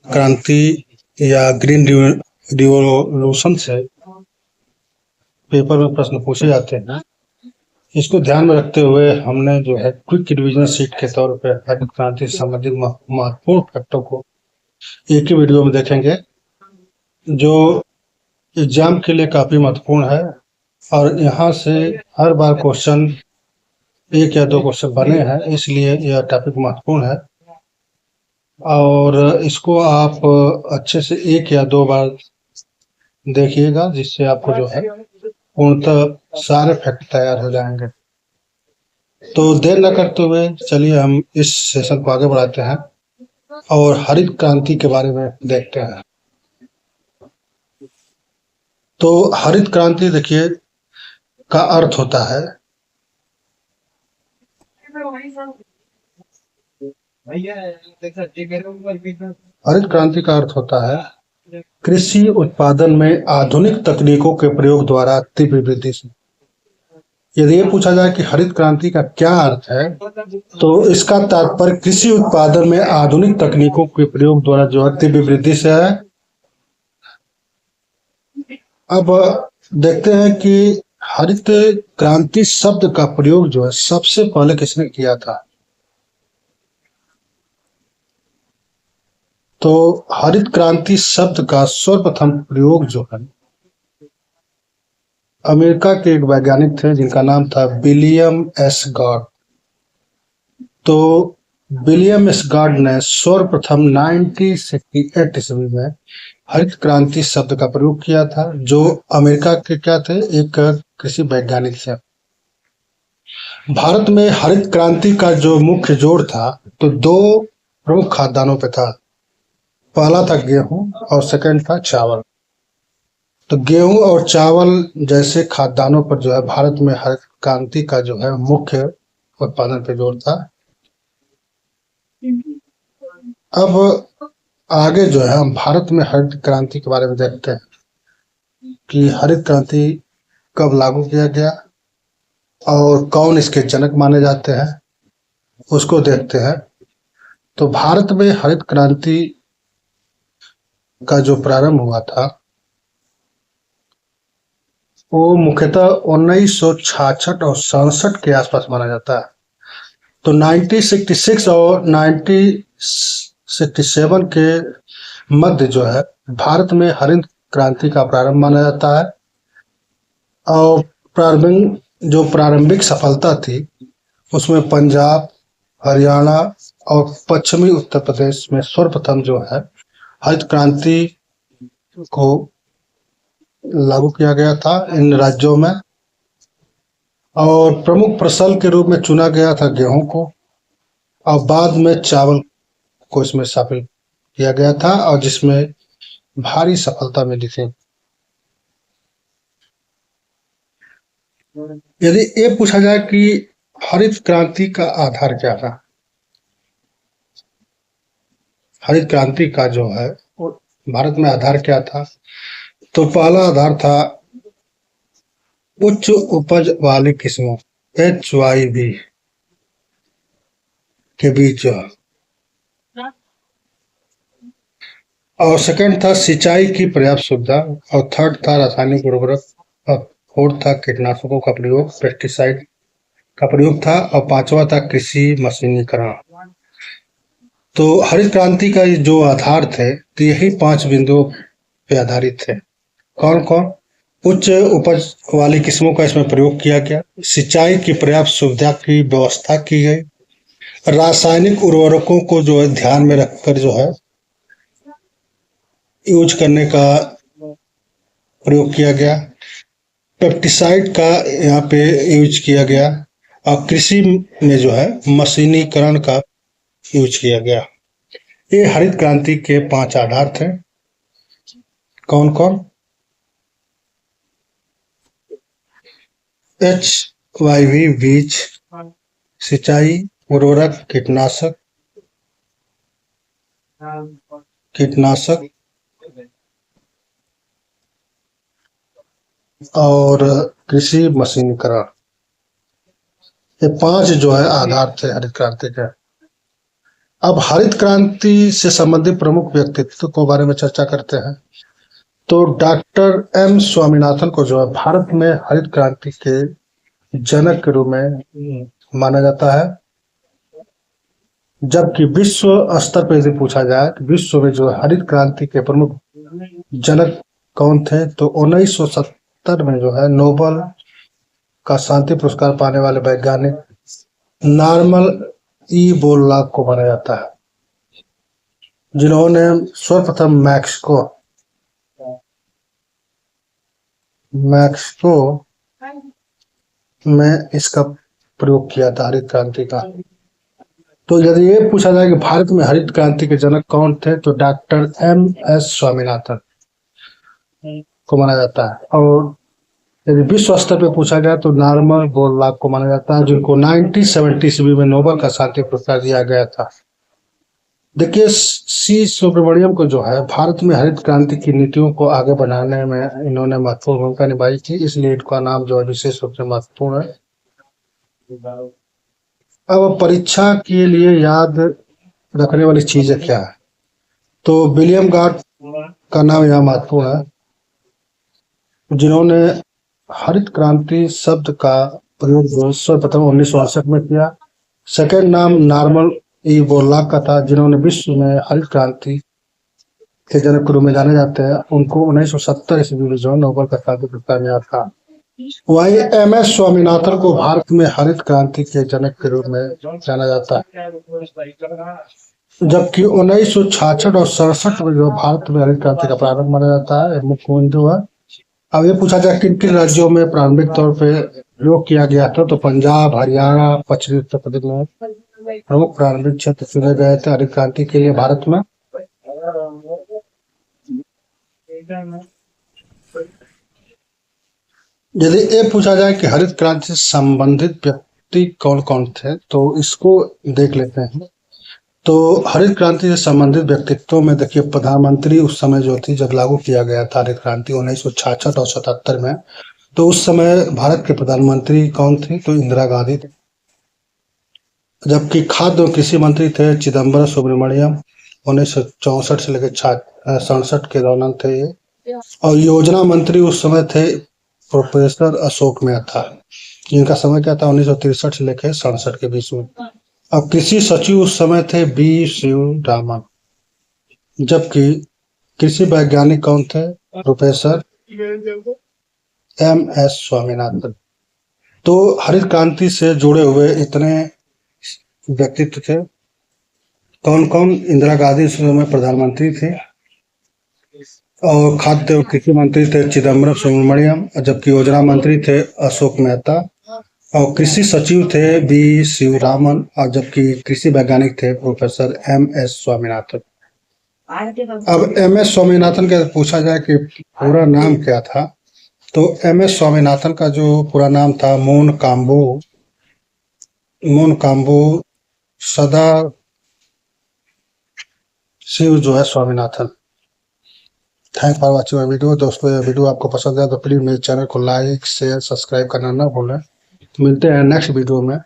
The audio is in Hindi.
क्रांति या ग्रीन रिवॉल्यूशन से पेपर में प्रश्न पूछे जाते हैं। इसको ध्यान में रखते हुए हमने जो है क्विक रिवीजन शीट के तौर पे हरित क्रांति से संबंधित महत्वपूर्ण फैक्टों को एक ही वीडियो में देखेंगे, जो एग्जाम के लिए काफी महत्वपूर्ण है। और यहाँ से हर बार क्वेश्चन 1 या 2 क्वेश्चन बने हैं, इसलिए यह टॉपिक महत्वपूर्ण है। और इसको आप अच्छे से 1 या 2 बार देखिएगा, जिससे आपको जो है पूर्णतः सारे फैक्ट तैयार हो जाएंगे। तो देर न करते हुए चलिए हम इस सेशन को आगे बढ़ाते हैं और हरित क्रांति के बारे में देखते हैं। तो हरित क्रांति देखिए का अर्थ होता है, हरित क्रांति का अर्थ होता है कृषि उत्पादन में आधुनिक तकनीकों के प्रयोग द्वारा तीव्र वृद्धि से। यदि ये पूछा जाए कि हरित क्रांति का क्या अर्थ है, तो इसका तात्पर्य कृषि उत्पादन में आधुनिक तकनीकों के प्रयोग द्वारा जो है तीव्र वृद्धि से है। अब देखते हैं कि हरित क्रांति शब्द का प्रयोग जो है सबसे पहले किसने किया था। तो हरित क्रांति शब्द का सर्वप्रथम प्रयोग जो है अमेरिका के एक वैज्ञानिक थे जिनका नाम था विलियम एस गॉड। तो विलियम एस गॉड ने सर्वप्रथम 1968 ईस्वी में हरित क्रांति शब्द का प्रयोग किया था, जो अमेरिका के क्या थे, एक कृषि वैज्ञानिक थे। भारत में हरित क्रांति का जो मुख्य जोर था, तो 2 प्रमुख खाद्यान्नों पे था। पहला था गेहूं और सेकंड था चावल। तो गेहूं और चावल जैसे खाद्यान्नों पर जो है भारत में हरित क्रांति का जो है मुख्य उत्पादन पे जोर था। अब आगे जो है हम भारत में हरित क्रांति के बारे में देखते हैं कि हरित क्रांति कब लागू किया गया और कौन इसके जनक माने जाते हैं, उसको देखते हैं। तो भारत में हरित क्रांति का जो प्रारंभ हुआ था वो मुख्यतः 1966 और 67 के आसपास माना जाता है। तो 1966 और 1967 के मध्य जो है भारत में हरित क्रांति का प्रारंभ माना जाता है। और प्रारंभिक सफलता थी उसमें पंजाब, हरियाणा और पश्चिमी उत्तर प्रदेश में सर्वप्रथम जो है हरित क्रांति को लागू किया गया था इन राज्यों में। और प्रमुख फसल के रूप में चुना गया था गेहूं को, और बाद में चावल को इसमें शामिल किया गया था, और जिसमें भारी सफलता मिली थी। यदि ये पूछा जाए कि हरित क्रांति का आधार क्या था, हरित क्रांति का जो है भारत में आधार क्या था, तो पहला आधार था उच्च उपज वाली किस्मों HYV के बीज, और सेकंड था सिंचाई की पर्याप्त सुविधा, और थर्ड था रासायनिक उर्वरक, और फोर्थ था कीटनाशकों का प्रयोग, पेस्टिसाइड का प्रयोग था, और पांचवा था कृषि मशीनीकरण। तो हरित क्रांति का जो आधार थे तो यही 5 बिंदुओं पे आधारित थे। कौन कौन? उच्च उपज वाली किस्मों का इसमें प्रयोग किया गया, सिंचाई की पर्याप्त सुविधा की व्यवस्था की गई, रासायनिक उर्वरकों को जो है ध्यान में रखकर जो है यूज करने का प्रयोग किया गया, पेस्टिसाइड का यहाँ पे यूज किया गया, और कृषि में जो है मशीनीकरण का यूज किया गया। ये हरित क्रांति के 5 आधार थे। कौन कौन? HYV बीज, सिंचाई, उर्वरक, कीटनाशक और कृषि मशीनीकरण। ये 5 जो है आधार थे हरित क्रांति के। अब हरित क्रांति से संबंधित प्रमुख व्यक्तित्व को बारे में चर्चा करते हैं। तो डॉक्टर एम स्वामीनाथन को जो है भारत में हरित क्रांति के जनक के रूप में माना जाता है। जबकि विश्व स्तर पर यदि पूछा जाए तो विश्व में जो हरित क्रांति के प्रमुख जनक कौन थे, तो 1970 में जो है नोबेल का शांति पुरस्कार पाने वाले वैज्ञानिक नॉर्मन ई बोरलॉग को माना जाता है, जिन्होंने सर्वप्रथम मैक्सिको में इसका प्रयोग किया था हरित क्रांति का। तो यदि ये पूछा जाए कि भारत में हरित क्रांति के जनक कौन थे, तो डॉक्टर एम एस स्वामीनाथन को माना जाता है। और यदि विश्व स्तर पे पूछा जाए तो नॉर्मन बोरलॉग को माना जाता है, जिनको 1970 ईस्वी में नोबेल का शांति पुरस्कार दिया गया था। देखिए, सी सुब्रमण्यम को जो है भारत में हरित क्रांति की नीतियों को आगे बढ़ाने में इन्होंने महत्वपूर्ण भूमिका निभाई थी, इसलिए इनका नाम जो है विशेष रूप से महत्वपूर्ण है। अब परीक्षा के लिए याद रखने वाली चीजें क्या है, तो विलियम गॉड का नाम यहाँ महत्वपूर्ण है, जिन्होंने हरित क्रांति शब्द का प्रयोग सर्वप्रथम 1968 में किया। सेकेंड नाम नॉर्मन ई बोरलॉग का था, जिन्होंने विश्व में हरित क्रांति के जनक के रूप में जाने जाते हैं। उनको 1970 ईस्वी में जो नोबेल का शांति पुरस्कार मिला था। वहीं एम एस स्वामीनाथन को भारत में हरित क्रांति के जनक के रूप में जाना जाता है। जबकि 1966 और 67 में जो भारत में हरित क्रांति का प्रारंभ माना जाता है, मुख्य बिंदु है। अब ये पूछा जाए किन किन राज्यों में प्रारंभिक तौर पे प्रयोग किया गया था, तो पंजाब, हरियाणा, पश्चिमी उत्तर प्रदेश में प्रमुख प्रारंभिक क्षेत्र चुने गए थे हरित क्रांति के लिए भारत में। यदि ये पूछा जाए कि हरित क्रांति से संबंधित व्यक्ति कौन कौन थे, तो इसको देख लेते हैं। तो हरित क्रांति से संबंधित व्यक्तित्वों में देखिए, प्रधानमंत्री उस समय जो थी जब लागू किया गया था हरित क्रांति 1966 और 77 में, तो उस समय भारत के प्रधानमंत्री कौन थे, तो इंदिरा गांधी थे। जबकि खाद्य और कृषि मंत्री थे चिदम्बरम सुब्रमण्यम, 1964 से लेकर 67 के दौरान थे ये। और योजना मंत्री उस समय थे प्रोफेसर अशोक मेहता, जिनका समय क्या था 1963 से लेकर 67 के बीच में। अब कृषि सचिव उस समय थे बी शिवरामन। जबकि कृषि वैज्ञानिक कौन थे, प्रोफेसर एम एस स्वामीनाथन। तो हरित क्रांति से जुड़े हुए इतने व्यक्तित्व थे। कौन कौन, इंदिरा गांधी उस समय प्रधानमंत्री थे, और खाद्य और कृषि मंत्री थे चिदम्बरम सुब्रमण्यम, जबकि योजना मंत्री थे अशोक मेहता, और कृषि सचिव थे बी शिवरामन, और जबकि कृषि वैज्ञानिक थे प्रोफेसर एम एस स्वामीनाथन। अब एम एस स्वामीनाथन का पूछा जाए कि पूरा नाम क्या था, तो एम एस स्वामीनाथन का जो पूरा नाम था मोन काम्बू सदा शिव जो है Swaminathan. Thank for watching my video. दोस्तों, ये वीडियो आपको पसंद है तो प्लीज मेरे चैनल को लाइक, शेयर, सब्सक्राइब करना ना भूलें। मिलते हैं नेक्स्ट वीडियो में।